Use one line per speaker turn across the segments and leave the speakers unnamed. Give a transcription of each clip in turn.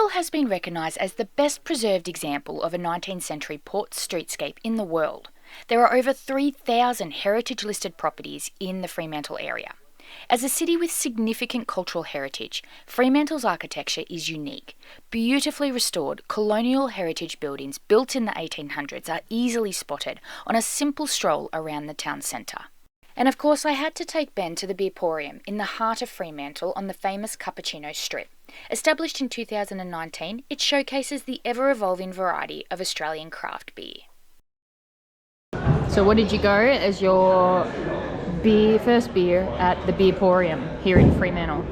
Fremantle has been recognised as the best preserved example of a 19th century port streetscape in the world. There are over 3,000 heritage-listed properties in the Fremantle area. As a city with significant cultural heritage, Fremantle's architecture is unique. Beautifully restored colonial heritage buildings built in the 1800s are easily spotted on a simple stroll around the town centre. And of course I had to take Ben to the Beerporium in the heart of Fremantle on the famous Cappuccino Strip. Established in 2019, it showcases the ever-evolving variety of Australian craft beer.
So what did you go as your first beer at the Beerporium here in Fremantle?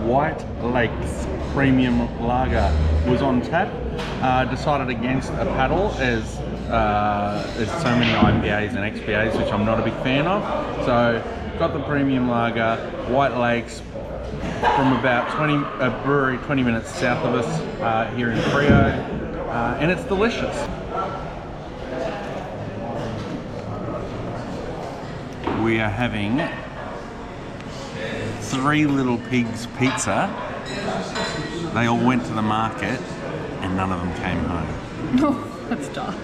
White Lakes Premium Lager was on tap. Decided against a paddle as there's so many IPAs and XPAs which I'm not a big fan of. So got the Premium Lager, White Lakes, from about a brewery 20 minutes south of us here in Freo, and it's delicious. We are having Three Little Pigs pizza. They all went to the market and none of them came home.
Oh, that's dark.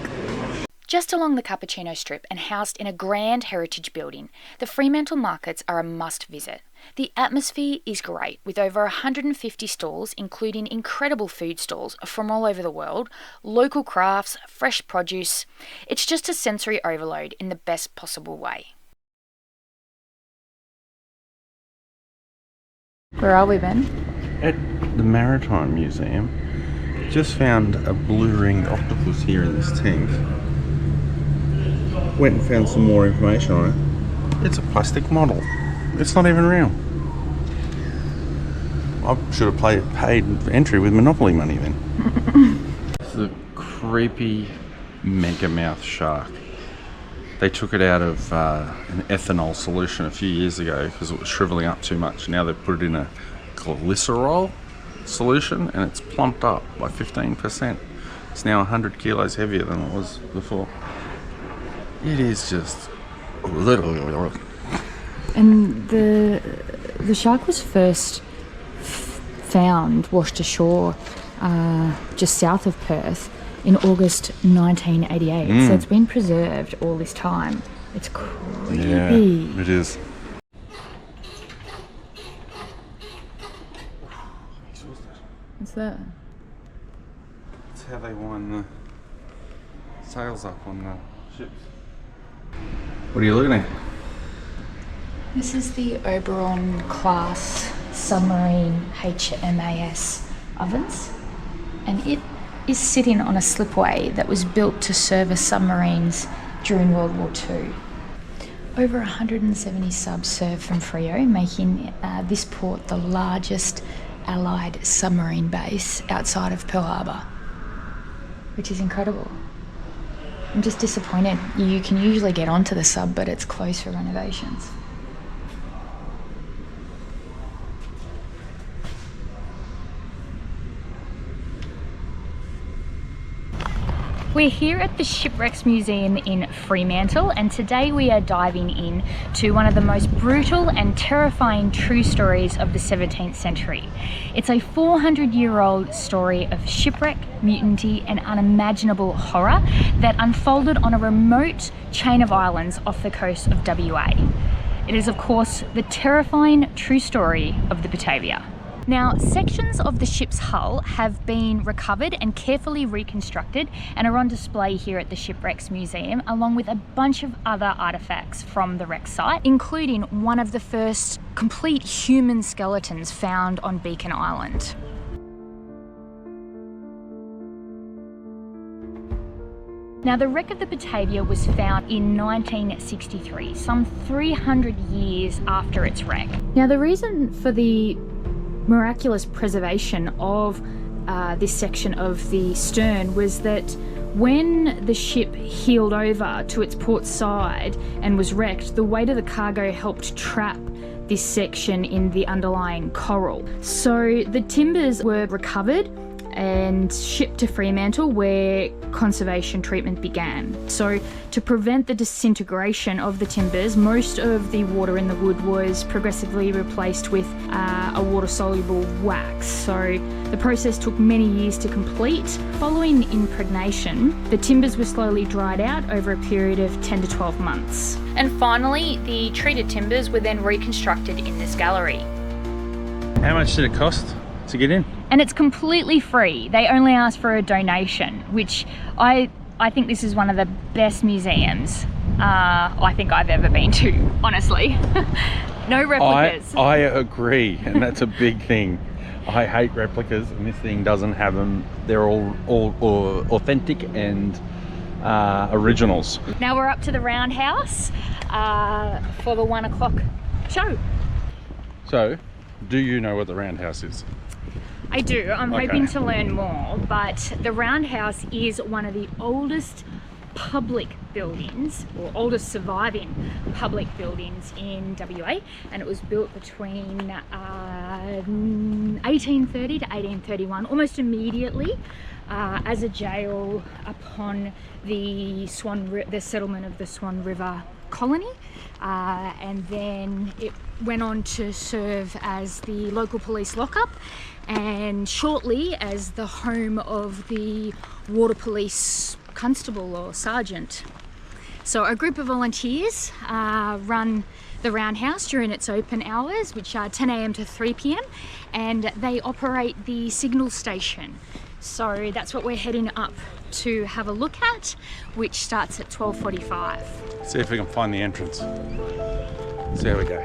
Just along the Cappuccino Strip and housed in a grand heritage building, the Fremantle Markets are a must visit. The atmosphere is great, with over 150 stalls, including incredible food stalls from all over the world, local crafts, fresh produce. It's just a sensory overload in the best possible way.
Where are we, Ben?
At the Maritime Museum. Just found a blue-ringed octopus here in this tank. Went and found some more information on it. It's a plastic model. It's not even real. I should have paid entry with Monopoly money then. This is a creepy Megamouth shark. They took it out of an ethanol solution a few years ago because it was shriveling up too much. Now they've put it in a glycerol solution and it's plumped up by 15%. It's now 100 kilos heavier than it was before. It is just little.
And the shark was first found washed ashore just south of Perth in August 1988. So it's been preserved all this time. It's creepy.
Yeah, it is.
What's that?
That's how they wind the sails up on the ships. What are you looking at?
This is the Oberon class submarine HMAS ovens, and it is sitting on a slipway that was built to service submarines during World War II. Over 170 subs served from Freo, making this port the largest Allied submarine base outside of Pearl Harbor, which is incredible. I'm just disappointed. You can usually get onto the sub, but it's closed for renovations. We're here at the Shiprecks Museum in Fremantle, and today we are diving in to one of the most brutal and terrifying true stories of the 17th century. It's a 400-year-old story of shipwreck, mutiny and unimaginable horror that unfolded on a remote chain of islands off the coast of WA. It is of course the terrifying true story of the Batavia. Now, sections of the ship's hull have been recovered and carefully reconstructed and are on display here at the Shipwrecks Museum, along with a bunch of other artefacts from the wreck site, including one of the first complete human skeletons found on Beacon Island. Now, the wreck of the Batavia was found in 1963, some 300 years after its wreck. Now, the reason for the miraculous preservation of this section of the stern was that when the ship heeled over to its port side and was wrecked, the weight of the cargo helped trap this section in the underlying coral. So the timbers were recovered
and shipped to Fremantle, where conservation treatment began. So to prevent the disintegration of the timbers, most of the water in the wood was progressively replaced with a water-soluble wax. So the process took many years to complete. Following impregnation, the timbers were slowly dried out over a period of 10 to 12 months. And finally, the treated timbers were then reconstructed in this gallery.
How much did it cost to get in?
And it's completely free. They only ask for a donation, which I think this is one of the best museums I think I've ever been to, honestly. No replicas.
I agree, and that's a big thing. I hate replicas, and this thing doesn't have them. They're all authentic and originals.
Now we're up to the Roundhouse for the 1 o'clock show.
So, do you know what the Roundhouse is?
I do. I'm hoping to learn more, but the Roundhouse is one of the oldest public buildings, or oldest surviving public buildings in WA, and it was built between 1830 to 1831, almost immediately, as a jail upon the settlement of the Swan River colony, and then it went on to serve as the local police lockup, and shortly as the home of the water police constable or sergeant. So a group of volunteers run the Roundhouse during its open hours, which are 10 a.m. to 3 p.m, and they operate the signal station. So that's what we're heading up to have a look at, which starts at 12:45.
See if we can find the entrance. See how we go.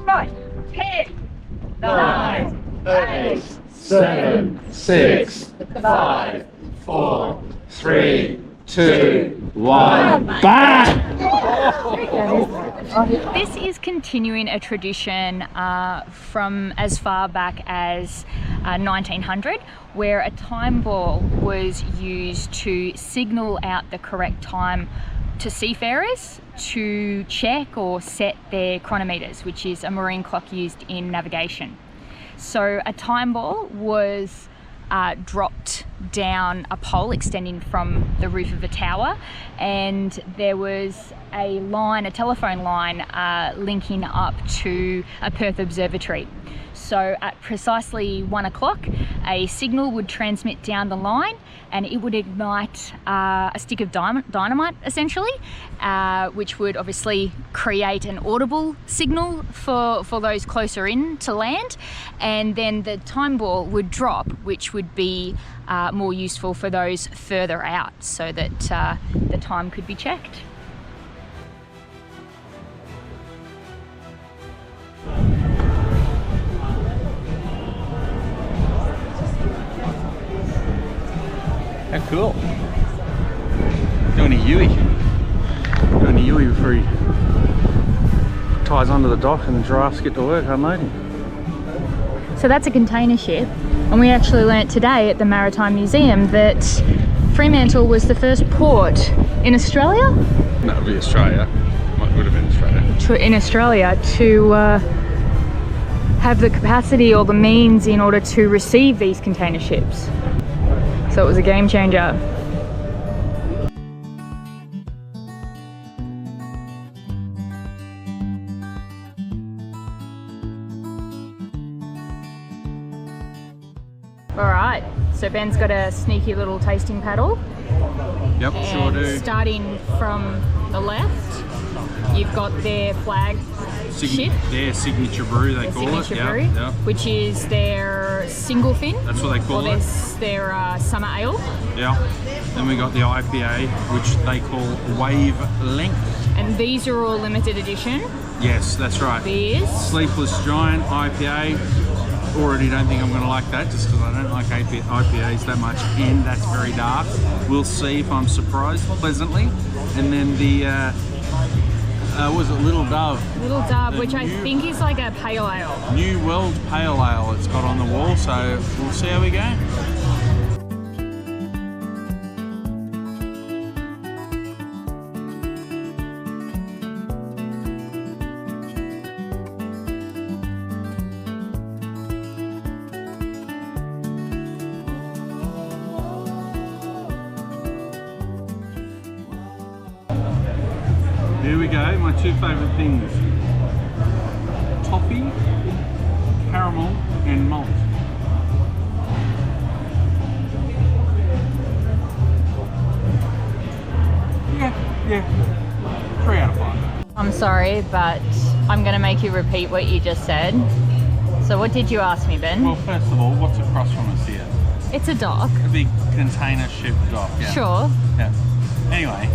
Right, 10, 9,
8, 7, 6, 5, 4, 3, 2, 1. Bang!
This is continuing a tradition from as far back as 1900, where a time ball was used to signal out the correct time to seafarers to check or set their chronometers, which is a marine clock used in navigation. So a time ball was dropped down a pole extending from the roof of a tower, and there was a telephone line linking up to a Perth observatory. So at precisely 1 o'clock, a signal would transmit down the line, and it would ignite a stick of dynamite, essentially, which would obviously create an audible signal for those closer in to land. And then the time ball would drop, which would be more useful for those further out, so that the time could be checked.
How cool. Doing a Yui. Doing a Yui before he ties onto the dock and the giraffes get to work unloading.
So that's a container ship, and we actually learnt today at the Maritime Museum that Fremantle was the first port in Australia?
That would be Australia. Would have been Australia.
In Australia to have the capacity or the means in order to receive these container ships. So it was a game changer. Alright, so Ben's got a sneaky little tasting paddle.
Yep, sure do.
Starting from the left, you've got their flag ship.
Their signature brew, they call it.
Signature brew,
Yep.
which is their single fin.
That's what they call it.
Their summer ale.
Yeah. Then we got the IPA, which they call Wave Length.
And these are all limited edition
Yes, that's right.
beers.
Sleepless Giant IPA. already don't think I'm going to like that, just because I don't like IPAs that much, and that's very dark. We'll see if I'm surprised pleasantly. And then the was it Little Dove?
Little Dove, which I think is like a pale ale.
New World Pale Ale it's got on the wall, so we'll see how we go. Here we go, my two favourite things. Toffee, caramel and malt. Yeah, 3 out of 5.
I'm sorry, but I'm going to make you repeat what you just said. So what did you ask me, Ben?
Well, first of all, what's across from us here?
It's a dock.
A big container ship dock, yeah.
Sure.
Yeah. Anyway,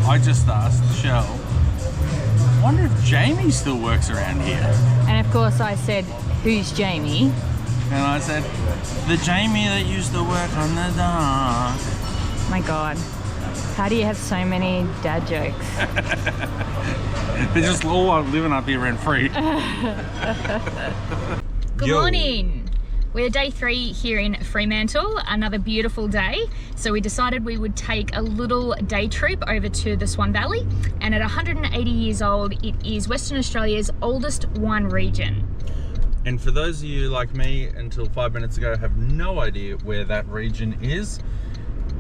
I just asked Shell, I wonder if Jamie still works around here.
And of course I said, who's Jamie?
And I said, the Jamie that used to work on the dock.
My God, how do you have so many dad jokes?
They're just all living up here rent free.
Good morning. We're day 3 here in Fremantle, another beautiful day. So we decided we would take a little day trip over to the Swan Valley. And at 180 years old, it is Western Australia's oldest wine region.
And for those of you like me, until 5 minutes ago, have no idea where that region is.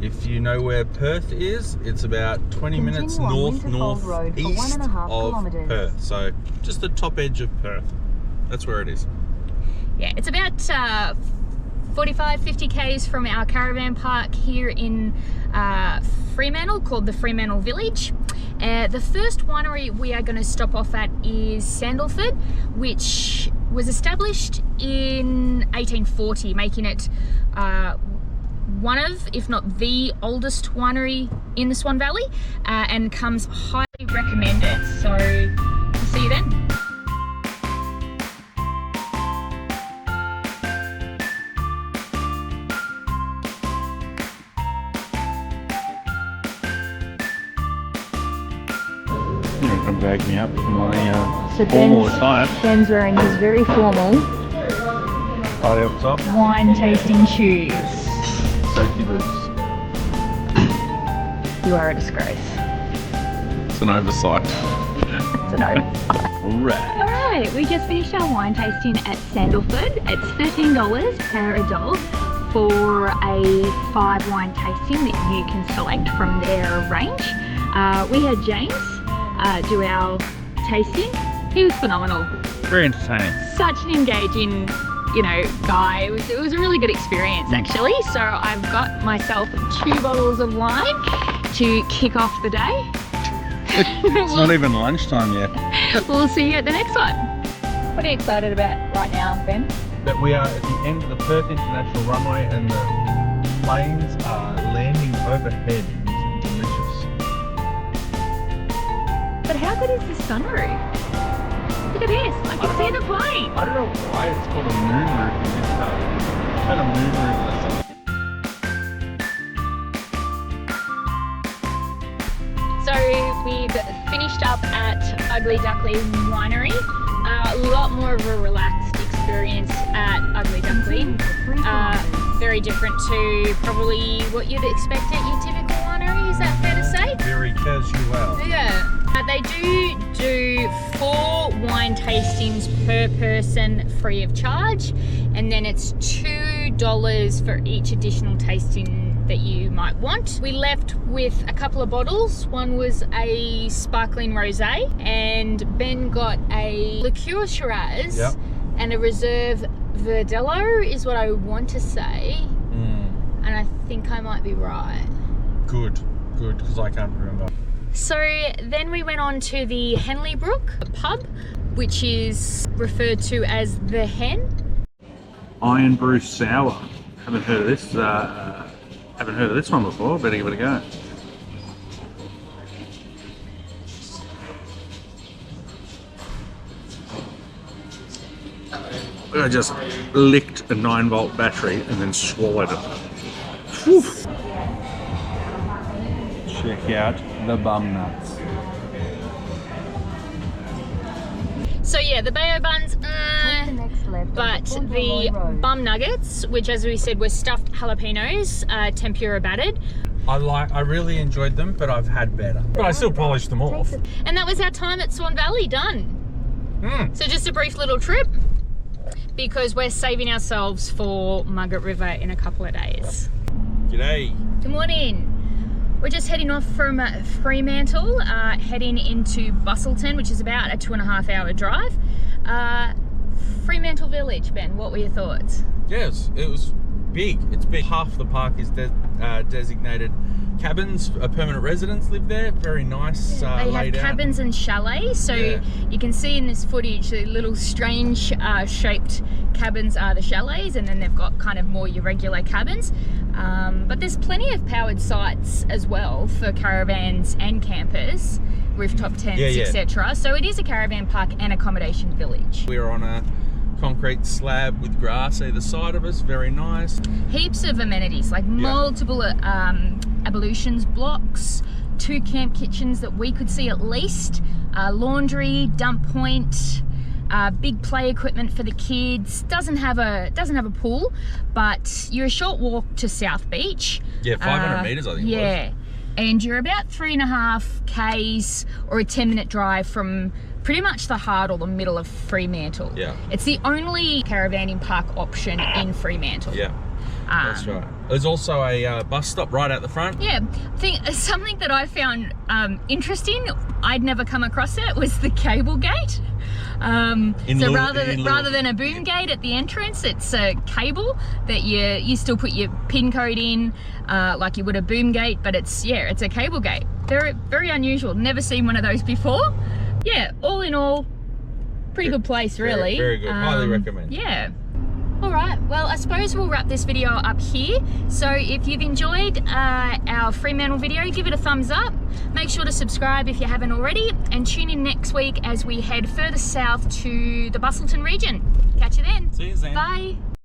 If you know where Perth is, it's about 20 minutes northeast of Perth. So just the top edge of Perth. That's where it is.
Yeah, it's about 45-50 k's from our caravan park here in Fremantle, called the Fremantle Village. The first winery we are going to stop off at is Sandalford, which was established in 1840, making it one of, if not the oldest winery in the Swan Valley, and comes highly recommended. So we'll see you then.
You're not going to bag me up for my
So
formal attire.
Ben's wearing his very formal
Party up top.
wine tasting shoes.
Safety boots.
You are a disgrace.
It's an oversight.
It's a no.
Alright.
Alright, we just finished our wine tasting at Sandalford. It's $13 per adult for a 5 wine tasting that you can select from their range. We had James do our tasting. He was phenomenal.
Very entertaining.
Such an engaging, guy. It was a really good experience actually. So I've got myself 2 bottles of wine to kick off the day.
It's not even lunchtime yet.
We'll see you at the next one. What are you excited about right now, Ben?
That we are at the end of the Perth International Runway and the planes are landing overhead. It's delicious.
But how good is this sunroof? Look at this, I can see the plane.
I don't know why it's called a moon roof in this car. It's had a moon roof or something.
So we've finished up at Ugly Duckly Winery. A lot more of a relaxed experience at Ugly Duckly. Very different to probably what you'd expect at your typical winery, is that fair to say?
Very casual.
Yeah. They do 4 wine tastings per person free of charge, and then it's $2 for each additional tasting that you might want. We left with a couple of bottles. One was a sparkling rosé, and Ben got a liqueur Shiraz.
Yep.
And a Reserve Verdelho is what I want to say. And I think I might be right.
Good, because I can't remember.
So then we went on to the Henley Brook pub, which is referred to as the Hen.
Iron Brew Sour. Haven't heard of this. Haven't heard of this one before. Better give it a go. I just licked a 9-volt battery and then swallowed it. Whew. Check out the bum nuts.
So yeah, the Bayo buns, but the bum nuggets, which as we said were stuffed jalapenos, tempura battered.
I really enjoyed them, but I've had better. But I still polished them off.
And that was our time at Swan Valley done. So just a brief little trip, because we're saving ourselves for Margaret River in a couple of days.
G'day.
Good morning. We're just heading off from Fremantle, heading into Bustleton, which is about a 2.5 hour drive. Fremantle Village, Ben, what were your thoughts?
Yes, it was big. It's big. Half the park is designated cabins. Permanent residents live there. Very nice.
They have
laid
cabins
out.
and chalets, so you can see in this footage the little strange shaped cabins are the chalets, and then they've got kind of more your regular cabins. But there's plenty of powered sites as well for caravans and campers, rooftop tents, etc. So it is a caravan park and accommodation village.
We're on a concrete slab with grass either side of us. Very nice.
Heaps of amenities, like multiple ablutions blocks, 2 camp kitchens that we could see at least, laundry, dump point, big play equipment for the kids. Doesn't have a pool, but you're a short walk to South Beach.
Yeah, 500 metres I think it was.
And you're about 3.5 Ks or a 10-minute drive from pretty much the heart or the middle of Fremantle. Yeah. It's the only caravanning park option in Fremantle.
Yeah, that's right. There's also a bus stop right out the front.
Yeah, something that I found interesting, I'd never come across it, was the cable gate. So rather than a boom gate at the entrance, it's a cable that you still put your pin code in, like you would a boom gate, but it's a cable gate. Very, very unusual. Never seen one of those before. Yeah, all in all, pretty good place, really.
Very good. Highly recommend.
Yeah. All right, well, I suppose we'll wrap this video up here. So if you've enjoyed our Fremantle video, give it a thumbs up. Make sure to subscribe if you haven't already, and tune in next week as we head further south to the Bustleton region. Catch you then.
See you then.
Bye.